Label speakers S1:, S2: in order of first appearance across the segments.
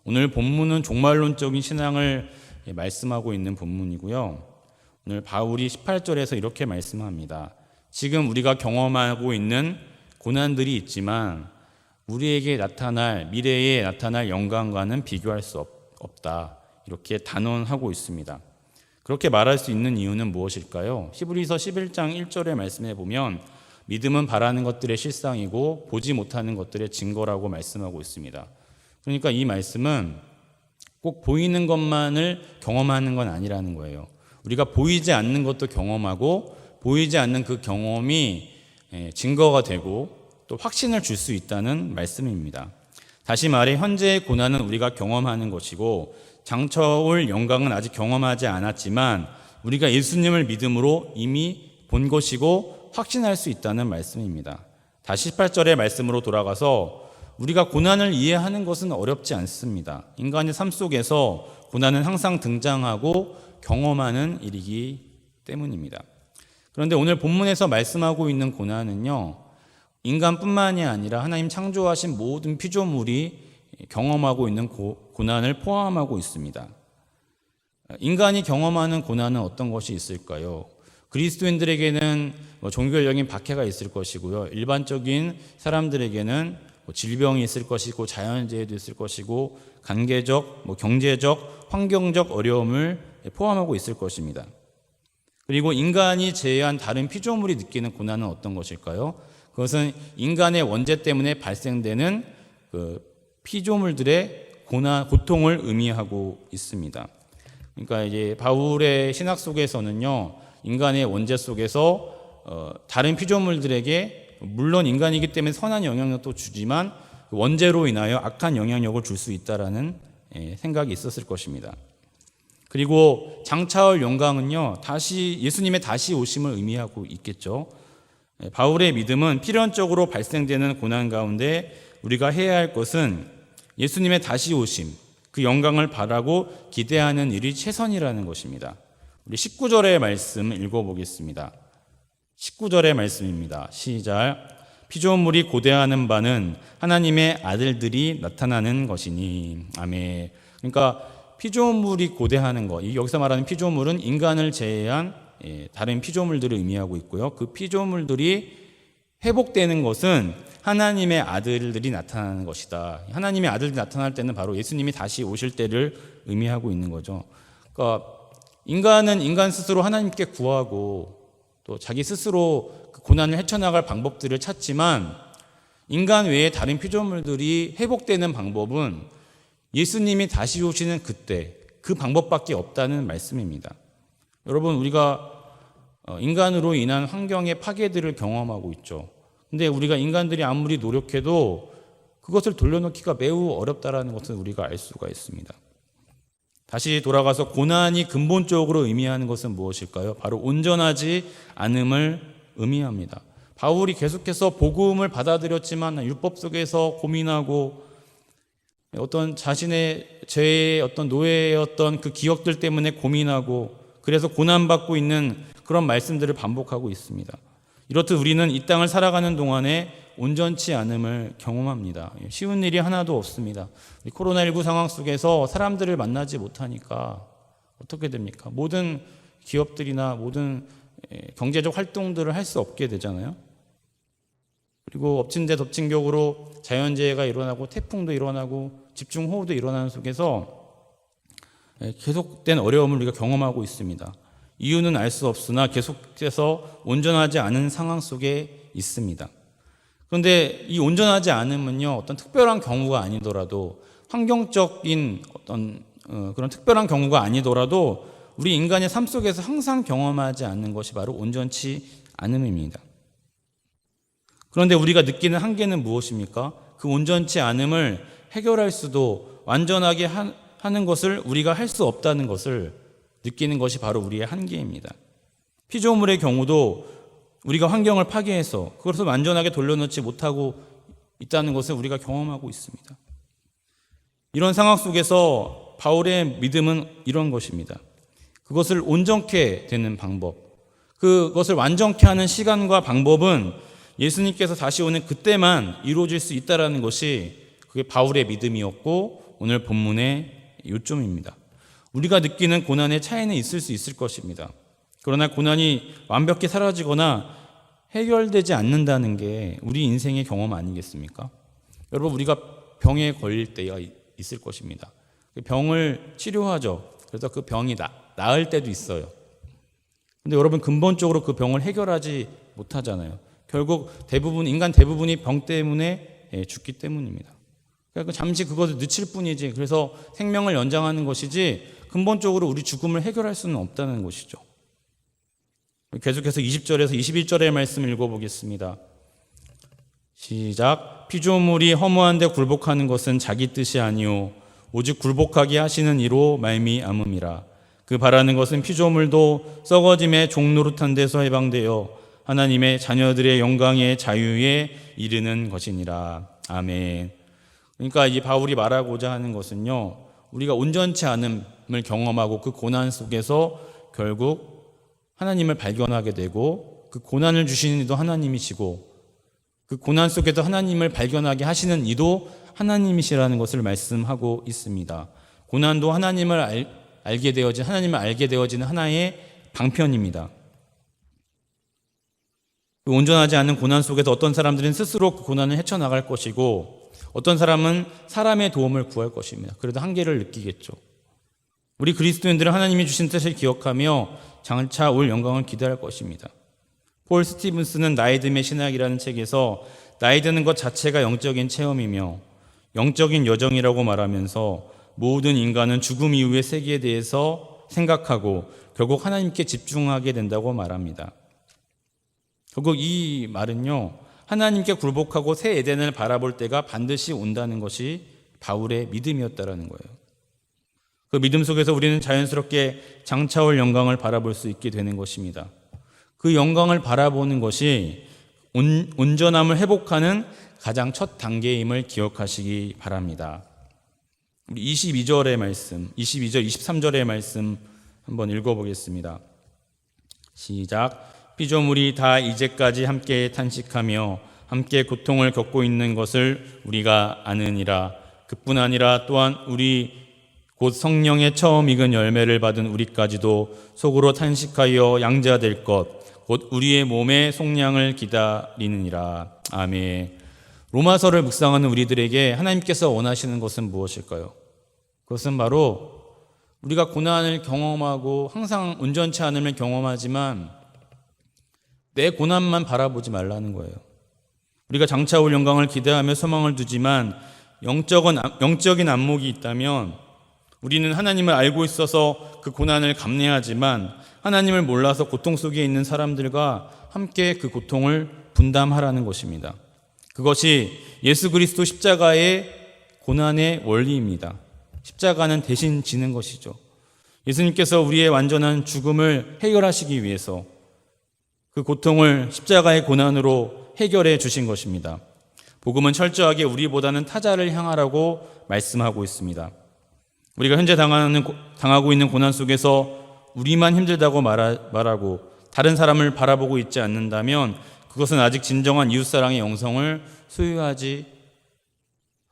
S1: 오늘 본문은 종말론적인 신앙을 말씀하고 있는 본문이고요. 오늘 바울이 18절에서 이렇게 말씀합니다. 지금 우리가 경험하고 있는 고난들이 있지만 우리에게 나타날, 미래에 나타날 영광과는 비교할 수 없다. 이렇게 단언하고 있습니다. 그렇게 말할 수 있는 이유는 무엇일까요? 히브리서 11장 1절의 말씀에 보면 믿음은 바라는 것들의 실상이고 보지 못하는 것들의 증거라고 말씀하고 있습니다. 그러니까 이 말씀은 꼭 보이는 것만을 경험하는 건 아니라는 거예요. 우리가 보이지 않는 것도 경험하고 보이지 않는 그 경험이 증거가 되고 또 확신을 줄 수 있다는 말씀입니다. 다시 말해 현재의 고난은 우리가 경험하는 것이고 장차올 영광은 아직 경험하지 않았지만 우리가 예수님을 믿음으로 이미 본 것이고 확신할 수 있다는 말씀입니다. 다시 18절의 말씀으로 돌아가서 우리가 고난을 이해하는 것은 어렵지 않습니다. 인간의 삶 속에서 고난은 항상 등장하고 경험하는 일이기 때문입니다. 그런데 오늘 본문에서 말씀하고 있는 고난은요, 인간뿐만이 아니라 하나님 창조하신 모든 피조물이 경험하고 있는 고난을 포함하고 있습니다. 인간이 경험하는 고난은 어떤 것이 있을까요? 그리스도인들에게는 종교적인 박해가 있을 것이고요. 일반적인 사람들에게는 질병이 있을 것이고 자연재해도 있을 것이고 관계적, 경제적, 환경적 어려움을 포함하고 있을 것입니다. 그리고 인간이 제외한 다른 피조물이 느끼는 고난은 어떤 것일까요? 그것은 인간의 원죄 때문에 발생되는 그 피조물들의 고통을 의미하고 있습니다. 그러니까 이제 바울의 신학 속에서는요, 인간의 원죄 속에서 다른 피조물들에게 물론 인간이기 때문에 선한 영향력도 주지만 원죄로 인하여 악한 영향력을 줄 수 있다라는 생각이 있었을 것입니다. 그리고 장차올 영광은요, 예수님의 다시 오심을 의미하고 있겠죠. 바울의 믿음은 필연적으로 발생되는 고난 가운데 우리가 해야 할 것은 예수님의 다시 오심, 그 영광을 바라고 기대하는 일이 최선이라는 것입니다. 우리 19절의 말씀 읽어보겠습니다. 19절의 말씀입니다. 시작. 피조물이 고대하는 바는 하나님의 아들들이 나타나는 것이니. 아멘. 그러니까 피조물이 고대하는 것, 여기서 말하는 피조물은 인간을 제외한 다른 피조물들을 의미하고 있고요. 그 피조물들이 회복되는 것은 하나님의 아들들이 나타나는 것이다. 하나님의 아들들이 나타날 때는 바로 예수님이 다시 오실 때를 의미하고 있는 거죠. 그러니까 인간은 인간 스스로 하나님께 구하고 또 자기 스스로 그 고난을 헤쳐나갈 방법들을 찾지만 인간 외에 다른 피조물들이 회복되는 방법은 예수님이 다시 오시는 그때 그 방법밖에 없다는 말씀입니다. 여러분, 우리가 인간으로 인한 환경의 파괴들을 경험하고 있죠. 근데 우리가 인간들이 아무리 노력해도 그것을 돌려놓기가 매우 어렵다는 것을 우리가 알 수가 있습니다. 다시 돌아가서 고난이 근본적으로 의미하는 것은 무엇일까요? 바로 온전하지 않음을 의미합니다. 바울이 계속해서 복음을 받아들였지만 율법 속에서 고민하고 어떤 자신의 죄의 어떤 노예였던 그 기억들 때문에 고민하고 그래서 고난받고 있는 그런 말씀들을 반복하고 있습니다. 이렇듯 우리는 이 땅을 살아가는 동안에 온전치 않음을 경험합니다. 쉬운 일이 하나도 없습니다. 코로나19 상황 속에서 사람들을 만나지 못하니까 어떻게 됩니까? 모든 기업들이나 모든 경제적 활동들을 할 수 없게 되잖아요. 그리고 엎친 데 덮친 격으로 자연재해가 일어나고 태풍도 일어나고 집중호우도 일어나는 속에서 계속된 어려움을 우리가 경험하고 있습니다. 이유는 알 수 없으나 계속해서 온전하지 않은 상황 속에 있습니다. 그런데 이 온전하지 않음은요, 어떤 특별한 경우가 아니더라도 환경적인 어떤 그런 특별한 경우가 아니더라도 우리 인간의 삶 속에서 항상 경험하지 않는 것이 바로 온전치 않음입니다. 그런데 우리가 느끼는 한계는 무엇입니까? 그 온전치 않음을 해결할 수도 완전하게 하는 것을 우리가 할 수 없다는 것을 느끼는 것이 바로 우리의 한계입니다. 피조물의 경우도 우리가 환경을 파괴해서 그것을 완전하게 돌려놓지 못하고 있다는 것을 우리가 경험하고 있습니다. 이런 상황 속에서 바울의 믿음은 이런 것입니다. 그것을 온전케 되는 방법, 그것을 완전케 하는 시간과 방법은 예수님께서 다시 오는 그때만 이루어질 수 있다는 것이 그게 바울의 믿음이었고 오늘 본문의 요점입니다. 우리가 느끼는 고난의 차이는 있을 수 있을 것입니다. 그러나 고난이 완벽히 사라지거나 해결되지 않는다는 게 우리 인생의 경험 아니겠습니까? 여러분, 우리가 병에 걸릴 때가 있을 것입니다. 병을 치료하죠. 그래서 그 병이 나을 때도 있어요. 근데 여러분, 근본적으로 그 병을 해결하지 못하잖아요. 결국 인간 대부분이 병 때문에 죽기 때문입니다. 그러니까 잠시 그것을 늦출 뿐이지, 그래서 생명을 연장하는 것이지 근본적으로 우리 죽음을 해결할 수는 없다는 것이죠. 계속해서 20절에서 21절의 말씀을 읽어보겠습니다. 시작. 피조물이 허무한데 굴복하는 것은 자기 뜻이 아니오 오직 굴복하게 하시는 이로 말미암음이라. 그 바라는 것은 피조물도 썩어짐의 종노릇한 데서 해방되어 하나님의 자녀들의 영광의 자유에 이르는 것이니라. 아멘. 그러니까 이 바울이 말하고자 하는 것은요, 우리가 온전치 않음을 경험하고 그 고난 속에서 결국 하나님을 발견하게 되고, 그 고난을 주시는 이도 하나님이시고, 그 고난 속에서 하나님을 발견하게 하시는 이도 하나님이시라는 것을 말씀하고 있습니다. 고난도 하나님을 알게 되어지는 하나의 방편입니다. 그 온전하지 않은 고난 속에서 어떤 사람들은 스스로 그 고난을 헤쳐나갈 것이고, 어떤 사람은 사람의 도움을 구할 것입니다. 그래도 한계를 느끼겠죠. 우리 그리스도인들은 하나님이 주신 뜻을 기억하며 장차 올 영광을 기대할 것입니다. 폴 스티븐스는 나이 듦의 신학이라는 책에서 나이 드는 것 자체가 영적인 체험이며 영적인 여정이라고 말하면서 모든 인간은 죽음 이후의 세계에 대해서 생각하고 결국 하나님께 집중하게 된다고 말합니다. 결국 이 말은요, 하나님께 굴복하고 새 에덴을 바라볼 때가 반드시 온다는 것이 바울의 믿음이었다라는 거예요. 그 믿음 속에서 우리는 자연스럽게 장차 올 영광을 바라볼 수 있게 되는 것입니다. 그 영광을 바라보는 것이 온전함을 회복하는 가장 첫 단계임을 기억하시기 바랍니다. 우리 22절, 23절의 말씀 한번 읽어보겠습니다. 시작. 피조물이 다 이제까지 함께 탄식하며 함께 고통을 겪고 있는 것을 우리가 아느니라. 그뿐 아니라 또한 우리 곧 성령의 처음 익은 열매를 받은 우리까지도 속으로 탄식하여 양자될 것 곧 우리의 몸의 속량을 기다리느니라. 아멘. 로마서를 묵상하는 우리들에게 하나님께서 원하시는 것은 무엇일까요? 그것은 바로 우리가 고난을 경험하고 항상 온전치 않음을 경험하지만 내 고난만 바라보지 말라는 거예요. 우리가 장차 올 영광을 기대하며 소망을 두지만 영적인 안목이 있다면 우리는 하나님을 알고 있어서 그 고난을 감내하지만 하나님을 몰라서 고통 속에 있는 사람들과 함께 그 고통을 분담하라는 것입니다. 그것이 예수 그리스도 십자가의 고난의 원리입니다. 십자가는 대신 지는 것이죠. 예수님께서 우리의 완전한 죽음을 해결하시기 위해서 그 고통을 십자가의 고난으로 해결해 주신 것입니다. 복음은 철저하게 우리보다는 타자를 향하라고 말씀하고 있습니다. 우리가 현재 당하고 있는 고난 속에서 우리만 힘들다고 말하고 다른 사람을 바라보고 있지 않는다면 그것은 아직 진정한 이웃사랑의 영성을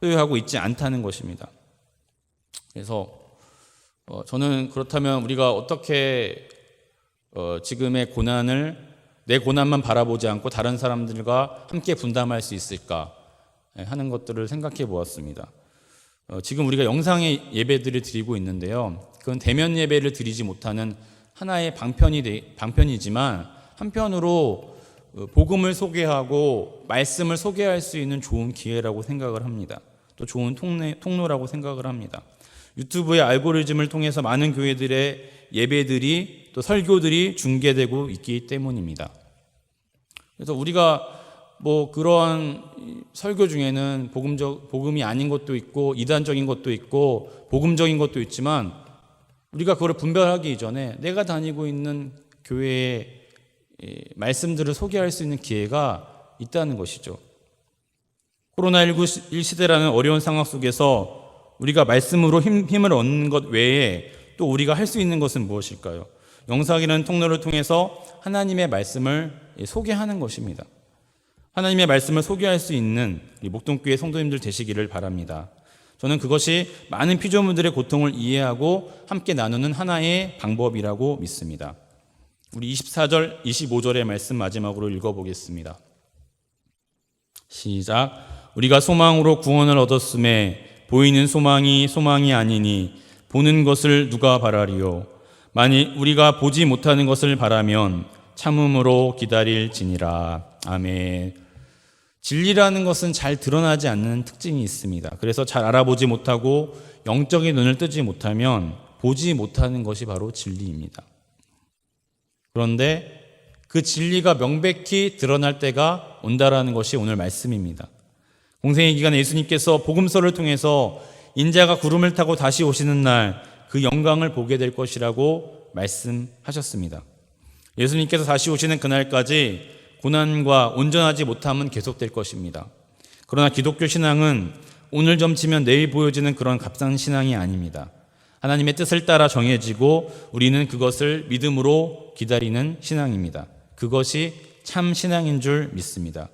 S1: 소유하고 있지 않다는 것입니다. 그래서 저는 그렇다면 우리가 어떻게 지금의 내 고난만 바라보지 않고 다른 사람들과 함께 분담할 수 있을까 하는 것들을 생각해 보았습니다. 지금 우리가 영상의 예배들을 드리고 있는데요. 그건 대면 예배를 드리지 못하는 하나의 방편이지만 한편으로 복음을 소개하고 말씀을 소개할 수 있는 좋은 기회라고 생각을 합니다. 또 좋은 통로라고 생각을 합니다. 유튜브의 알고리즘을 통해서 많은 교회들의 예배들이 또 설교들이 중계되고 있기 때문입니다. 그래서 우리가 그러한 설교 중에는 복음이 아닌 것도 있고 이단적인 것도 있고 복음적인 것도 있지만 우리가 그걸 분별하기 이전에 내가 다니고 있는 교회의 말씀들을 소개할 수 있는 기회가 있다는 것이죠. 코로나19 시대라는 어려운 상황 속에서 우리가 말씀으로 힘을 얻는 것 외에 또 우리가 할 수 있는 것은 무엇일까요? 영상이라는 통로를 통해서 하나님의 말씀을 소개하는 것입니다. 하나님의 말씀을 소개할 수 있는 우리 목동교회 성도님들 되시기를 바랍니다. 저는 그것이 많은 피조물들의 고통을 이해하고 함께 나누는 하나의 방법이라고 믿습니다. 우리 24절, 25절의 말씀 마지막으로 읽어보겠습니다. 시작. 우리가 소망으로 구원을 얻었음에 보이는 소망이 소망이 아니니 보는 것을 누가 바라리요. 만일 우리가 보지 못하는 것을 바라면 참음으로 기다릴지니라. 아멘. 진리라는 것은 잘 드러나지 않는 특징이 있습니다. 그래서 잘 알아보지 못하고 영적인 눈을 뜨지 못하면 보지 못하는 것이 바로 진리입니다. 그런데 그 진리가 명백히 드러날 때가 온다라는 것이 오늘 말씀입니다. 공생의 기간에 예수님께서 복음서를 통해서 인자가 구름을 타고 다시 오시는 날 그 영광을 보게 될 것이라고 말씀하셨습니다. 예수님께서 다시 오시는 그날까지 고난과 온전하지 못함은 계속될 것입니다. 그러나 기독교 신앙은 오늘 점치면 내일 보여지는 그런 값싼 신앙이 아닙니다. 하나님의 뜻을 따라 정해지고 우리는 그것을 믿음으로 기다리는 신앙입니다. 그것이 참 신앙인 줄 믿습니다.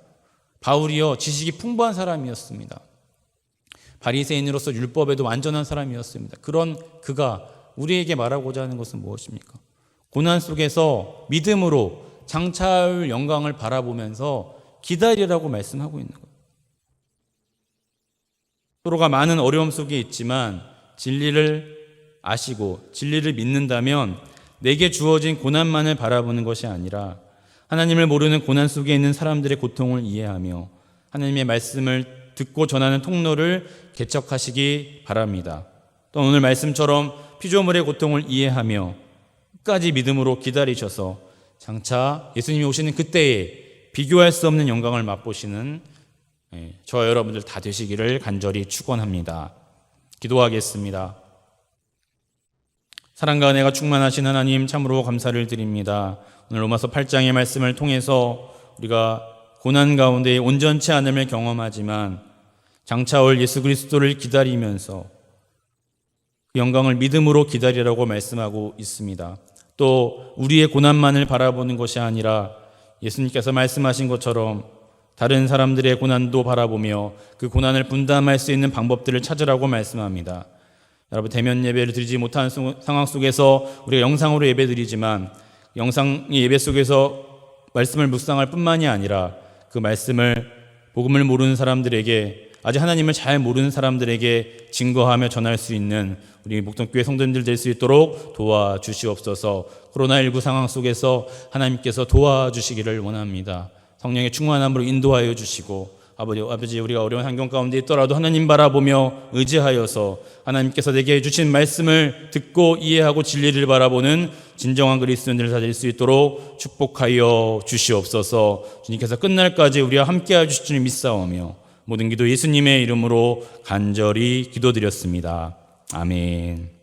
S1: 바울이요, 지식이 풍부한 사람이었습니다. 바리새인으로서 율법에도 완전한 사람이었습니다. 그런 그가 우리에게 말하고자 하는 것은 무엇입니까? 고난 속에서 믿음으로 장차올 영광을 바라보면서 기다리라고 말씀하고 있는 거예요. 서로가 많은 어려움 속에 있지만 진리를 아시고 진리를 믿는다면 내게 주어진 고난만을 바라보는 것이 아니라 하나님을 모르는 고난 속에 있는 사람들의 고통을 이해하며 하나님의 말씀을 듣고 전하는 통로를 개척하시기 바랍니다. 또 오늘 말씀처럼 피조물의 고통을 이해하며 끝까지 믿음으로 기다리셔서 장차 예수님이 오시는 그때에 비교할 수 없는 영광을 맛보시는 저와 여러분들 다 되시기를 간절히 축원합니다. 기도하겠습니다. 사랑과 은혜가 충만하신 하나님 참으로 감사를 드립니다. 오늘 로마서 8장의 말씀을 통해서 우리가 고난 가운데 온전치 않음을 경험하지만 장차올 예수 그리스도를 기다리면서 그 영광을 믿음으로 기다리라고 말씀하고 있습니다. 또 우리의 고난만을 바라보는 것이 아니라 예수님께서 말씀하신 것처럼 다른 사람들의 고난도 바라보며 그 고난을 분담할 수 있는 방법들을 찾으라고 말씀합니다. 여러분, 대면 예배를 드리지 못한 상황 속에서 우리가 영상으로 예배 드리지만 영상의 예배 속에서 말씀을 묵상할 뿐만이 아니라 그 말씀을 복음을 모르는 사람들에게, 아직 하나님을 잘 모르는 사람들에게 증거하며 전할 수 있는 우리 목동교회 성도님들 될 수 있도록 도와주시옵소서. 코로나19 상황 속에서 하나님께서 도와주시기를 원합니다. 성령의 충만함으로 인도하여 주시고, 아버지 우리가 어려운 환경 가운데 있더라도 하나님 바라보며 의지하여서 하나님께서 내게 주신 말씀을 듣고 이해하고 진리를 바라보는 진정한 그리스도인들 다 될 수 있도록 축복하여 주시옵소서. 주님께서 끝날까지 우리와 함께하여 주실 줄 믿사오며 모든 기도 예수님의 이름으로 간절히 기도드렸습니다. 아멘.